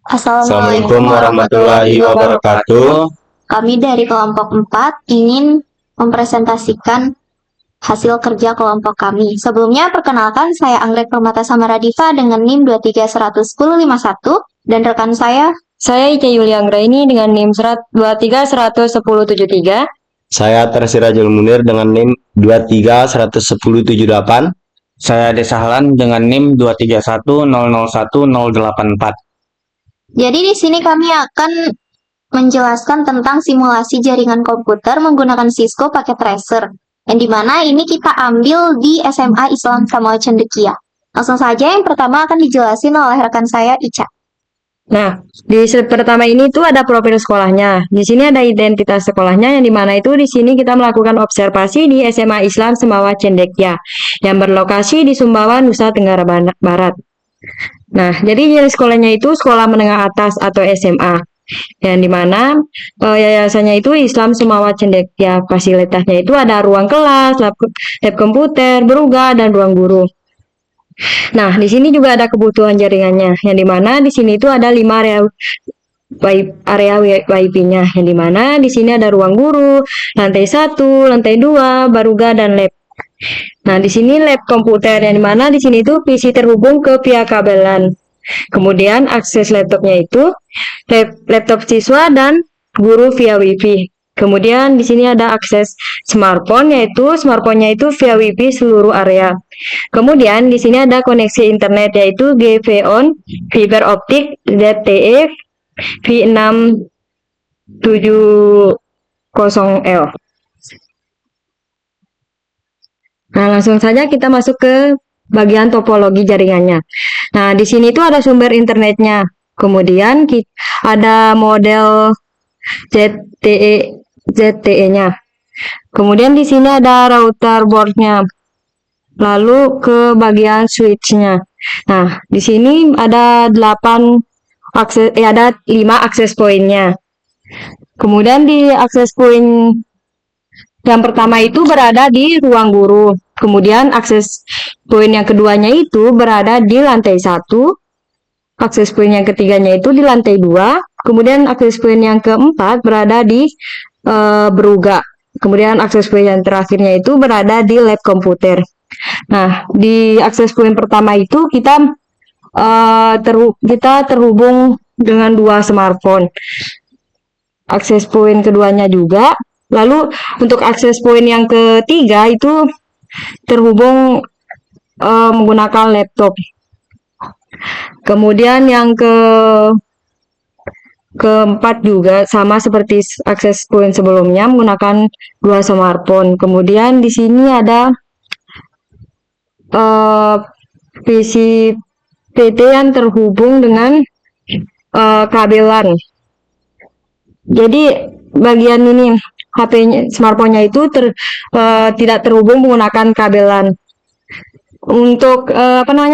Assalamualaikum warahmatullahi wabarakatuh. Kami dari kelompok 4 ingin mempresentasikan hasil kerja kelompok kami. Sebelumnya, perkenalkan saya Anggrek Permata Samaradiva dengan NIM 2310151 dan rekan saya Ica Yulia Anggraini dengan NIM 2311073. Saya Tersirajul Munir dengan NIM 2311078. Saya Desa Halan dengan NIM 231001084. Jadi di sini kami akan menjelaskan tentang simulasi jaringan komputer menggunakan Cisco pakai Tracer. Yang dimana ini kita ambil di SMA Islam Samawa Cendekia. Langsung saja yang pertama akan dijelasin oleh rekan saya Ica. Nah, di pertama ini tuh ada profil sekolahnya. Di sini ada identitas sekolahnya yang dimana itu di sini kita melakukan observasi di SMA Islam Samawa Cendekia yang berlokasi di Sumbawa, Nusa Tenggara Barat. Nah, jadi jenis sekolahnya itu sekolah menengah atas atau SMA. Yang dimana yayasannya itu Islam Sumbawa Cendekia. Fasilitasnya itu ada ruang kelas, lab komputer, beruga, dan ruang guru. Nah, di sini juga ada kebutuhan jaringannya, yang dimana di sini itu ada 5 area WiFi-nya, yang dimana di sini ada ruang guru, lantai 1, lantai 2, baruga, dan lab. Nah, di sini lab komputer, yang dimana di sini itu PC terhubung ke via kabelan. Kemudian akses laptopnya itu laptop siswa dan guru via WiFi. Kemudian di sini ada akses smartphone, yaitu smartphone-nya itu via WiFi seluruh area. Kemudian di sini ada koneksi internet, yaitu GPON fiber optik ZTE V670L. Nah, langsung saja kita masuk ke bagian topologi jaringannya. Nah, di sini itu ada sumber internetnya. Kemudian ada model ZTE-nya. Kemudian di sini ada router board-nya. Lalu ke bagian switch-nya. Nah, di sini ada 5 akses point-nya. Kemudian di akses point yang pertama itu berada di ruang guru. Kemudian akses point yang keduanya itu berada di lantai 1. Akses point yang ketiganya itu di lantai 2. Kemudian akses point yang keempat berada di beruga. Kemudian akses point yang terakhirnya itu berada di lab komputer. Nah, di akses point pertama itu kita terhubung dengan 2 smartphone. Akses point keduanya juga. Lalu untuk akses point yang ketiga itu terhubung menggunakan laptop. Kemudian yang keempat juga sama seperti akses point sebelumnya menggunakan 2 smartphone. Kemudian di sini ada PC PT yang terhubung dengan kabelan. Jadi bagian ini HP-nya, smartphone-nya itu tidak terhubung menggunakan kabelan. Untuk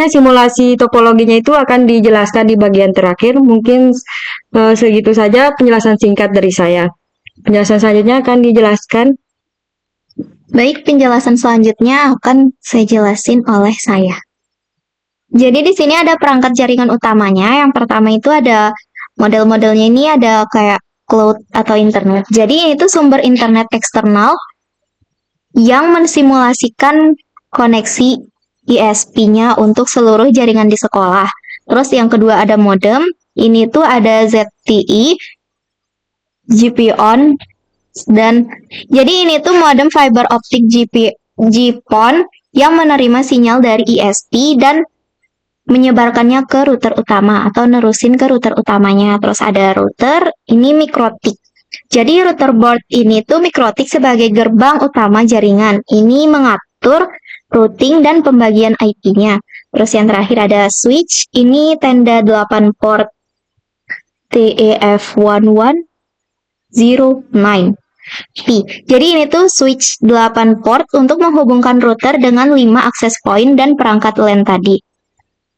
simulasi topologinya itu akan dijelaskan di bagian terakhir. Mungkin segitu saja penjelasan singkat dari saya. Penjelasan selanjutnya akan dijelaskan. Baik, penjelasan selanjutnya akan saya jelasin oleh saya. Jadi di sini ada perangkat jaringan utamanya. Yang pertama itu ada model-modelnya, ini ada kayak cloud atau internet. Jadi itu sumber internet eksternal yang mensimulasikan koneksi ISP-nya untuk seluruh jaringan di sekolah. Terus yang kedua ada modem. Ini tuh ada ZTE, GPON, dan jadi ini tuh modem fiber optik GPON yang menerima sinyal dari ISP dan menyebarkannya ke router utama atau nerusin ke router utamanya. Terus ada router, ini mikrotik. Jadi router board ini tuh mikrotik sebagai gerbang utama jaringan. Ini mengatur routing dan pembagian IP-nya. Terus yang terakhir ada switch, ini tenda 8 port TEF1109. Jadi ini tuh switch 8 port untuk menghubungkan router dengan 5 akses point dan perangkat LAN tadi.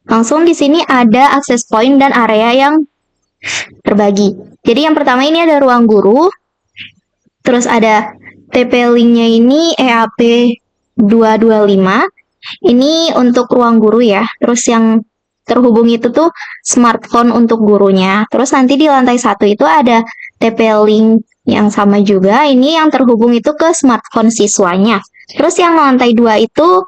Langsung di sini ada akses point dan area yang terbagi. Jadi yang pertama ini ada ruang guru. Terus ada TP-Link-nya ini EAP 225. Ini untuk ruang guru ya. Terus yang terhubung itu tuh smartphone untuk gurunya. Terus nanti di lantai 1 itu ada TP-Link yang sama juga. Ini yang terhubung itu ke smartphone siswanya. Terus yang lantai 2 itu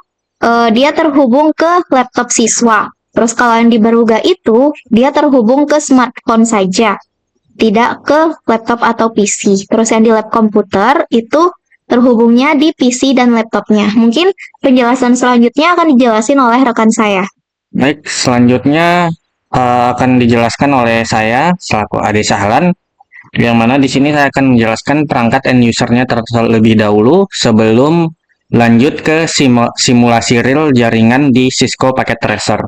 dia terhubung ke laptop siswa. Terus kalau yang di Baruga itu dia terhubung ke smartphone saja, tidak ke laptop atau PC. Terus yang di lab komputer itu terhubungnya di PC dan laptopnya. Mungkin penjelasan selanjutnya akan dijelasin oleh rekan saya. Baik, selanjutnya akan dijelaskan oleh saya selaku Ade Sahlan, yang mana di sini saya akan menjelaskan perangkat end user-nya terlebih dahulu sebelum lanjut ke simulasi real jaringan di Cisco Packet Tracer.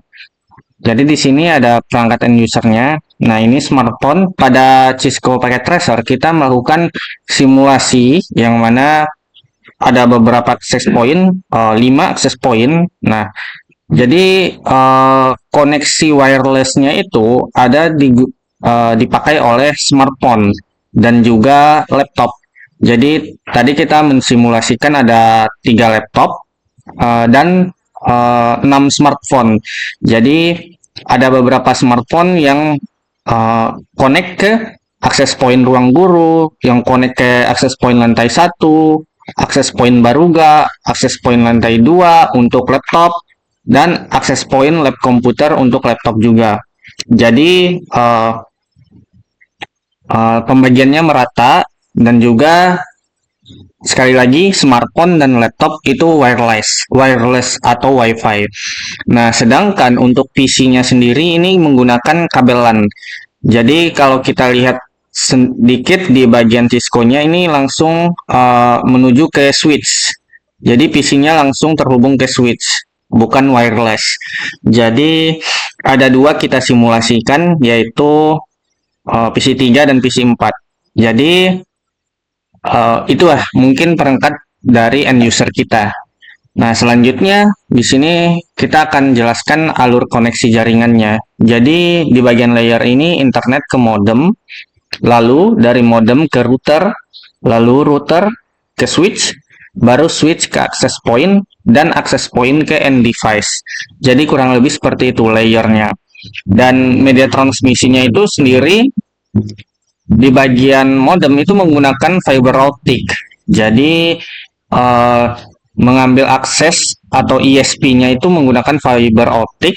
Jadi di sini ada perangkat end user-nya. Nah, ini smartphone. Pada Cisco Packet Tracer kita melakukan simulasi yang mana ada beberapa access point, 5 access point. Nah, jadi koneksi wireless-nya itu ada dipakai oleh smartphone dan juga laptop. Jadi tadi kita mensimulasikan ada 3 laptop dan 6 smartphone. Jadi ada beberapa smartphone yang connect ke akses point ruang guru, yang connect ke akses point lantai 1, akses point Baruga, akses point lantai 2 untuk laptop, dan akses point lab komputer untuk laptop juga. Jadi pembagiannya merata, dan juga sekali lagi smartphone dan laptop itu wireless atau WiFi. Nah, sedangkan untuk PC-nya sendiri ini menggunakan kabel LAN. Jadi kalau kita lihat sedikit di bagian Cisco-nya ini langsung menuju ke switch. Jadi PC-nya langsung terhubung ke switch, bukan wireless. Jadi ada 2 kita simulasikan, yaitu PC 3 dan PC 4. Jadi itulah mungkin perangkat dari end user kita. Nah, selanjutnya di sini kita akan jelaskan alur koneksi jaringannya. Jadi di bagian layer ini internet ke modem, lalu dari modem ke router, lalu router ke switch, baru switch ke access point, dan access point ke end device. Jadi kurang lebih seperti itu layernya. Dan media transmisinya itu sendiri di bagian modem itu menggunakan fiber optic. Jadi mengambil akses atau ISP-nya itu menggunakan fiber optic.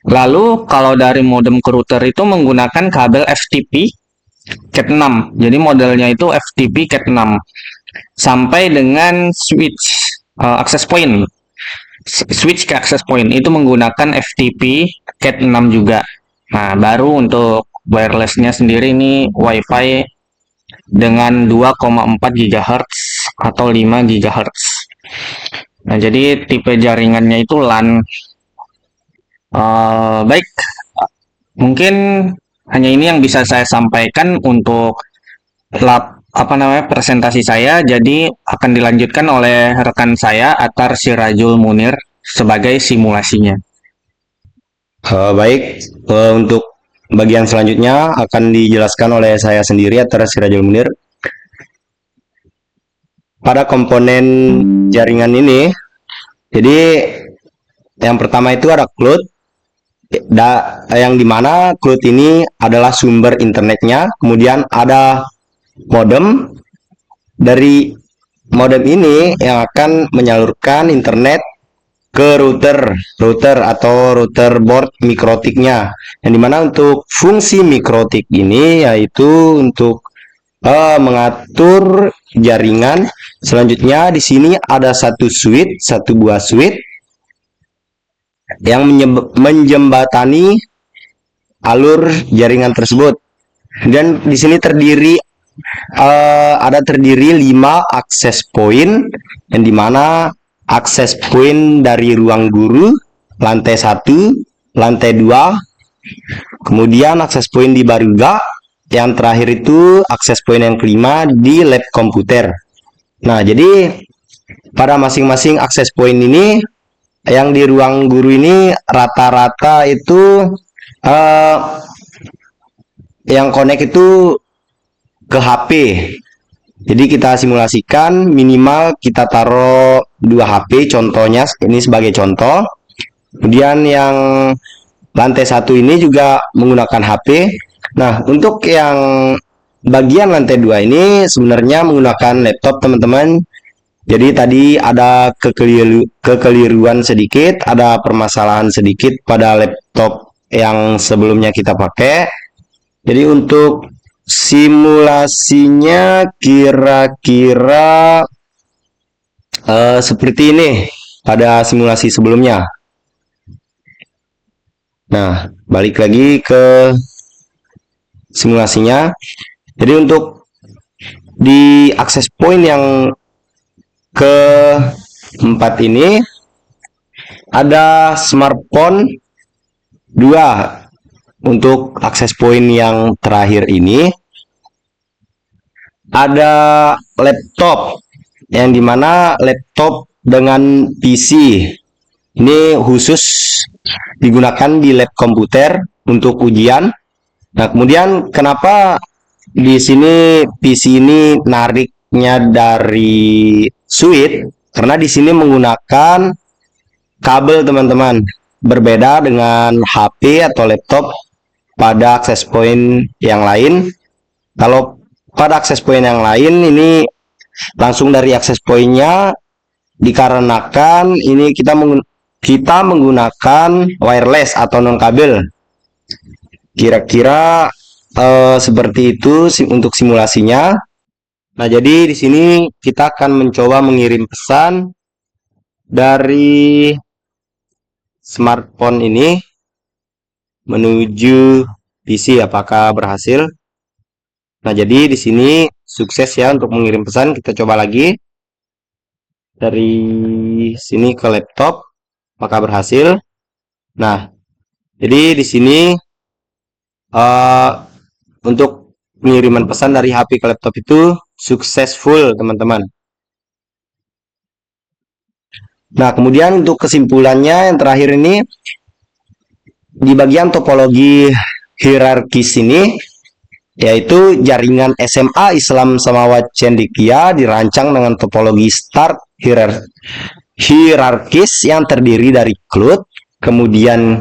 Lalu kalau dari modem ke router itu menggunakan kabel FTP Cat6. Jadi modelnya itu FTP Cat6 sampai dengan switch access point. Switch ke access point itu menggunakan FTP Cat6 juga. Nah, baru untuk wireless-nya sendiri ini WiFi dengan 2,4 GHz atau 5 GHz. Nah, jadi tipe jaringannya itu LAN. Baik, mungkin hanya ini yang bisa saya sampaikan untuk presentasi saya. Jadi akan dilanjutkan oleh rekan saya Atar Sirajul Munir sebagai simulasinya. Baik, untuk bagian selanjutnya akan dijelaskan oleh saya sendiri, Atar Sirajul Munir. Pada komponen jaringan ini, jadi yang pertama itu ada cloud, yang dimana cloud ini adalah sumber internetnya. Kemudian ada modem. Dari modem ini yang akan menyalurkan internet ke router atau router board mikrotiknya, yang dimana untuk fungsi mikrotik ini yaitu untuk mengatur jaringan. Selanjutnya di sini ada satu buah switch yang menjembatani alur jaringan tersebut. Dan di sini terdiri 5 akses point, yang dimana akses point dari ruang guru lantai 1, lantai 2, kemudian akses point di Baruga, yang terakhir itu akses point yang kelima di lab komputer. Nah, jadi pada masing-masing akses point ini, yang di ruang guru ini rata-rata itu yang connect itu ke HP. Jadi kita simulasikan minimal kita taruh 2 HP, contohnya ini sebagai contoh. Kemudian yang lantai 1 ini juga menggunakan HP. Nah, untuk yang bagian lantai 2 ini sebenarnya menggunakan laptop, teman-teman. Jadi tadi ada kekeliruan sedikit, ada permasalahan sedikit pada laptop yang sebelumnya kita pakai. Jadi untuk simulasinya kira-kira seperti ini pada simulasi sebelumnya. Nah, balik lagi ke simulasinya. Jadi untuk di access point yang keempat ini ada smartphone 2. Untuk access point yang terakhir ini ada laptop, yang dimana laptop dengan PC ini khusus digunakan di lab komputer untuk ujian. Nah, kemudian kenapa di sini PC ini nariknya dari switch? Karena di sini menggunakan kabel, teman-teman. Berbeda dengan HP atau laptop pada access point yang lain. Kalau pada access point yang lain ini langsung dari access point-nya, dikarenakan ini kita menggunakan wireless atau non kabel. Kira-kira seperti itu untuk simulasinya. Nah, jadi di sini kita akan mencoba mengirim pesan dari smartphone ini menuju PC. Apakah berhasil? Nah, jadi di sini sukses ya untuk mengirim pesan. Kita coba lagi dari sini ke laptop. Apakah berhasil? Nah, jadi di sini untuk pengiriman pesan dari HP ke laptop itu successful, teman-teman. Nah, kemudian untuk kesimpulannya yang terakhir ini, di bagian topologi hierarkis ini, yaitu jaringan SMA Islam Samawat Cendekia dirancang dengan topologi start hierarkis yang terdiri dari CLUT, kemudian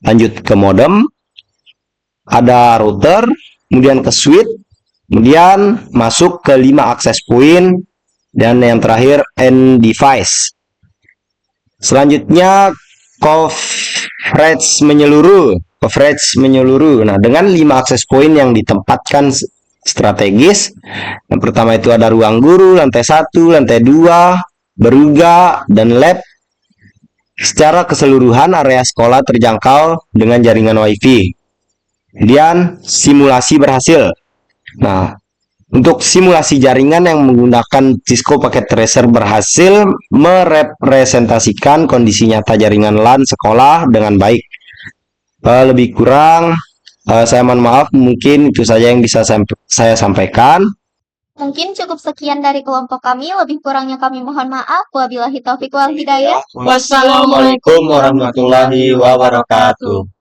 lanjut ke modem, ada router, kemudian ke switch, kemudian masuk ke 5 access point, dan yang terakhir end device. Selanjutnya coverage menyeluruh. Nah, dengan 5 access point yang ditempatkan strategis. Yang pertama itu ada ruang guru, lantai 1, lantai 2, beruga, dan lab. Secara keseluruhan area sekolah terjangkau dengan jaringan WiFi. Kemudian simulasi berhasil. Nah, untuk simulasi jaringan yang menggunakan Cisco Packet Tracer berhasil merepresentasikan kondisi nyata jaringan LAN sekolah dengan baik. Lebih kurang, saya mohon maaf, mungkin itu saja yang bisa saya sampaikan. Mungkin cukup sekian dari kelompok kami, lebih kurangnya kami mohon maaf. Wabillahi taufiq wal hidayah. Wassalamualaikum warahmatullahi wabarakatuh.